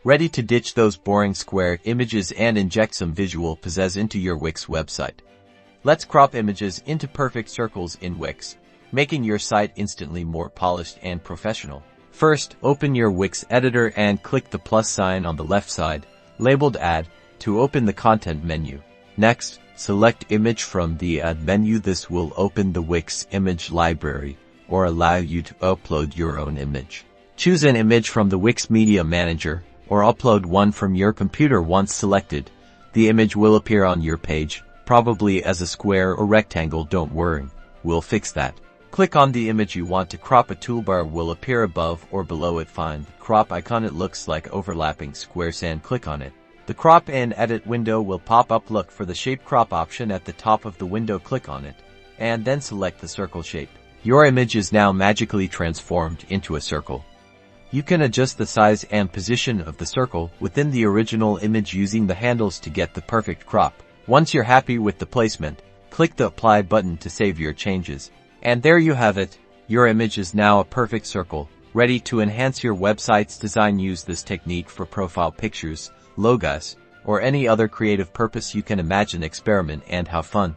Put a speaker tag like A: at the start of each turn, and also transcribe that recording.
A: Ready to ditch those boring square images and inject some visual pizzazz into your Wix website. Let's crop images into perfect circles in Wix, making your site instantly more polished and professional. First, open your Wix Editor and click the plus sign on the left side, labeled Add, to open the content menu. Next, select Image from the Add menu. This will open the Wix image library, or allow you to upload your own image. Choose an image from the Wix Media Manager, or upload one from your computer. Once selected, the image will appear on your page, probably as a square or rectangle. Don't worry, we'll fix that. Click on the image you want to crop. A toolbar will appear above or below it. Find the crop icon. It looks like overlapping squares and click on it. The crop and edit window will pop up. Look for the shape crop option at the top of the window. Click on it, and then select the circle shape. Your image is now magically transformed into a circle. You can adjust the size and position of the circle within the original image using the handles to get the perfect crop. Once you're happy with the placement, click the Apply button to save your changes. And there you have it. Your image is now a perfect circle, ready to enhance your website's design. Use this technique for profile pictures, logos, or any other creative purpose you can imagine. Experiment and have fun.